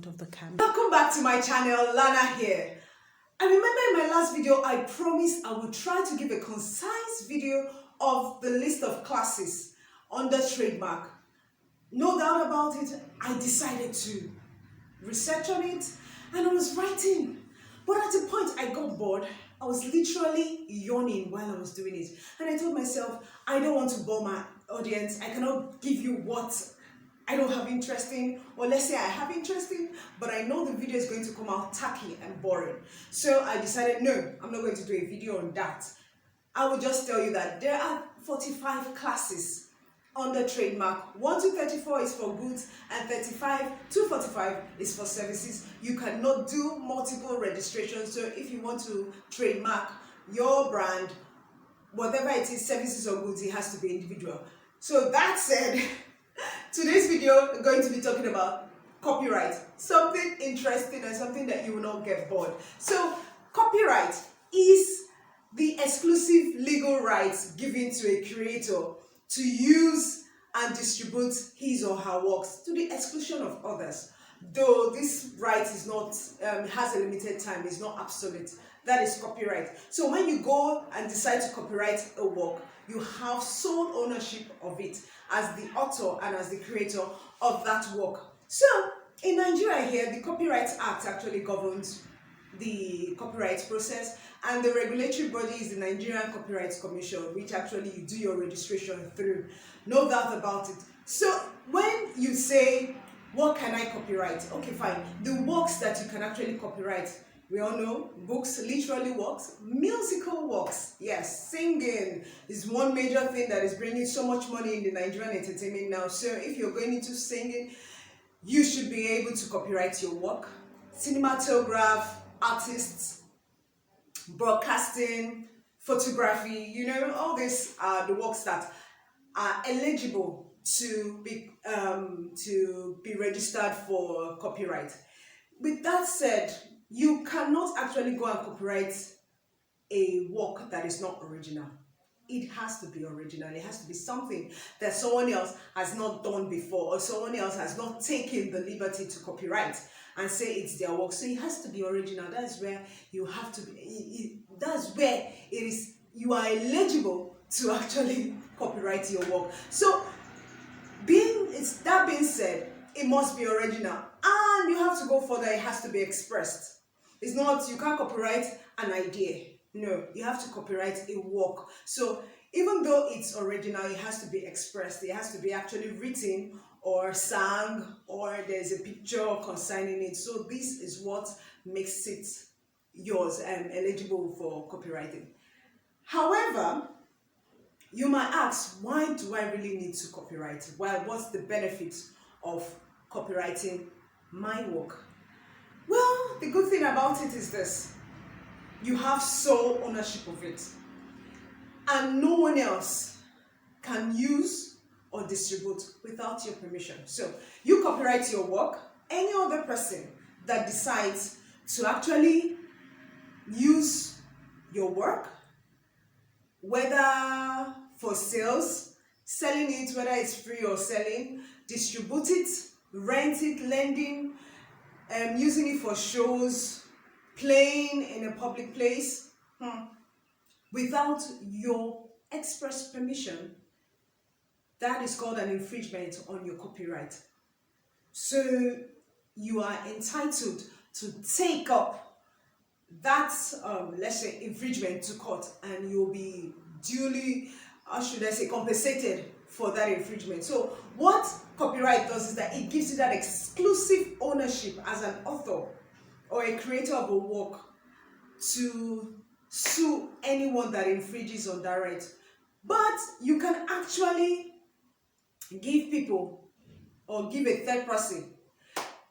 front of the camera. Welcome back to my channel, Lana here. I remember in my last video I promised I would try to give a concise video of the list of classes under trademark. No doubt about it, I decided to research on it and I was writing. But at a point I got bored. I was literally yawning while I was doing it. And I told myself, I don't want to bore my audience. I cannot give you what I don't have interest in, or let's say I have interest in, but I know the video is going to come out tacky and boring. So I decided, no, I'm not going to do a video on that. I will just tell you that there are 45 classes under trademark. 1 to 34 is for goods and 35 to 45 is for services. You cannot do multiple registrations. So if you want to trademark your brand, whatever it is, services or goods, it has to be individual. So that said, today's video we're going to be talking about copyright. Something interesting and something that you will not get bored. So copyright is the exclusive legal rights given to a creator to use and distribute his or her works to the exclusion of others. Though this right is not has a limited time, it's not absolute. That is copyright. So when you go and decide to copyright a work, you have sole ownership of it as the author and as the creator of that work. So in Nigeria here, the Copyright Act actually governs the copyright process, and the regulatory body is the Nigerian Copyright Commission, which actually you do your registration through. No doubt about it. So when you say, what can I copyright? Okay, fine. The works that you can actually copyright, we all know books, literally works, musical works. Yes, singing is one major thing that is bringing so much money in the Nigerian entertainment now. So if you're going into singing, you should be able to copyright your work. Cinematograph, artists, broadcasting, photography, you know, all these are the works that are eligible to be registered for copyright. With that said, you cannot actually go and copyright a work that is not original. It has to be original. It has to be something that someone else has not done before, or someone else has not taken the liberty to copyright and say it's their work. So it has to be original. That's where you have to be. That's where it is. You are eligible to actually copyright your work. So that being said, it must be original, and you have to go further. It has to be expressed. It's not, you can't copyright an idea. No, you have to copyright a work. So even though it's original, it has to be expressed. It has to be actually written or sung, or there's a picture concerning it. So this is what makes it yours and eligible for copywriting. However, you might ask, why do I really need to copyright? Well, what's the benefit of copywriting my work? Well, the good thing about it is this: you have sole ownership of it, and no one else can use or distribute without your permission. So you copyright your work. Any other person that decides to actually use your work, whether for sales, selling it, whether it's free or selling, distribute it, rent it, lending, using it for shows, playing in a public place, without your express permission, that is called an infringement on your copyright. So you are entitled to take up that, let's say, infringement to court, and you'll be duly, how should I say, compensated for that infringement. So what copyright does is that it gives you that exclusive ownership as an author or a creator of a work to sue anyone that infringes on that right. But you can actually give people, or give a third person,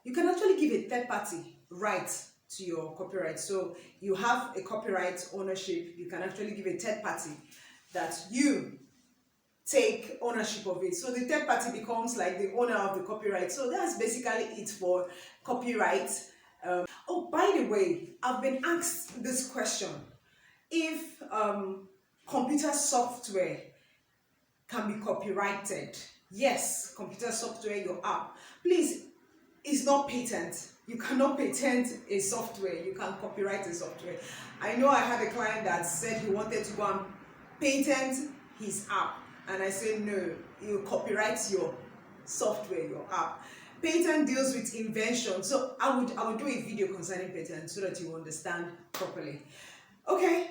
you can actually give a third party right to your copyright. So you have a copyright ownership, you can actually give a third party that you take ownership of it. So the third party becomes like the owner of the copyright. So that's basically it for copyright. Oh, by the way, I've been asked this question: if computer software can be copyrighted. Yes, computer software, your app. Please, it's not patent. You cannot patent a software, you can copyright a software. I know I had a client that said he wanted to go and patent his app, and I said no, you copyright your software, your app. Patent deals with invention, so I would do a video concerning patent so that you understand properly. Okay,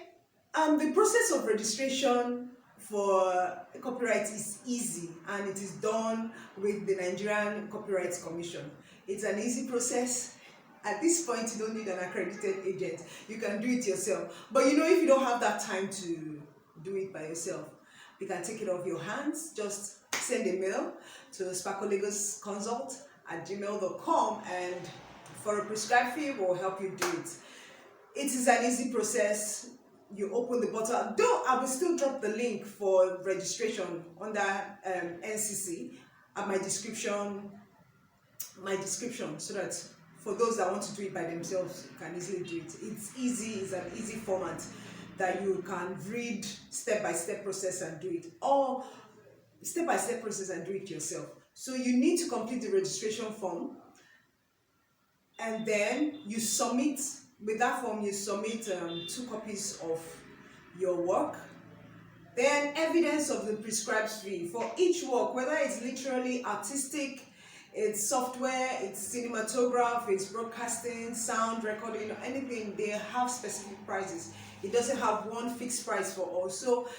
the process of registration for copyright is easy, and it is done with the Nigerian Copyright Commission. It's an easy process. At this point, you don't need an accredited agent. You can do it yourself. But if you don't have that time to do it by yourself, you can take it off your hands. Just send a mail to sparklelegalconsult@gmail.com, and for a prescribed fee, we'll help you do it. It is an easy process. You open the button, though I will still drop the link for registration under NCC at my description, so that for those that want to do it by themselves, you can easily do it. It's easy, it's an easy format that you can read step-by-step process and do it, or step-by-step process and do it yourself. So you need to complete the registration form, and then you submit. With that form, you submit 2 copies of your work, then evidence of the prescribed fee for each work, whether it's literally artistic, it's software, it's cinematograph, it's broadcasting, sound recording, anything. They have specific prices. It doesn't have one fixed price for all. So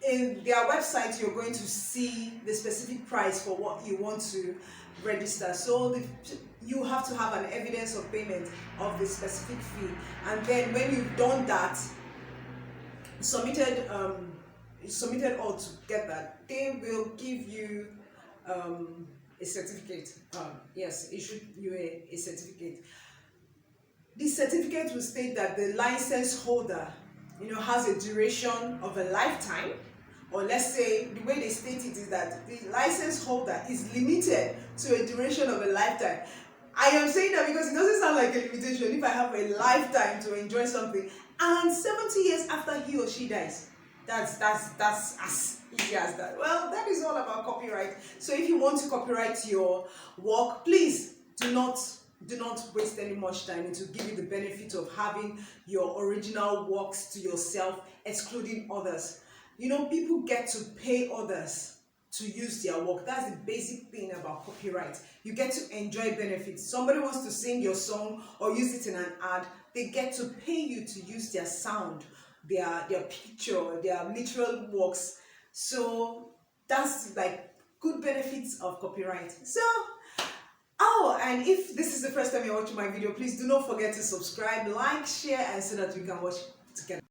in their website, you're going to see the specific price for what you want to register. So you have to have an evidence of payment of the specific fee, and then when you've done that, submitted all together, they will give you a certificate. Yes, issue you a certificate. This certificate will state that the license holder has a duration of a lifetime, or let's say the way they state it is that the license holder is limited to a duration of a lifetime. I am saying that because it doesn't sound like a limitation. If I have a lifetime to enjoy something, and 70 years after he or she dies, that's as easy as that. Well, that is all about copyright. So if you want to copyright your work, please do not waste any much time. It will give you the benefit of having your original works to yourself, excluding others. People get to pay others to use their work. That's the basic thing about copyright. You get to enjoy benefits. Somebody wants to sing your song or use it in an ad, they get to pay you to use their sound, their picture, their literal works. So that's like good benefits of copyright. So, and if this is the first time you're watching my video, please do not forget to subscribe, like, share, and so that we can watch together.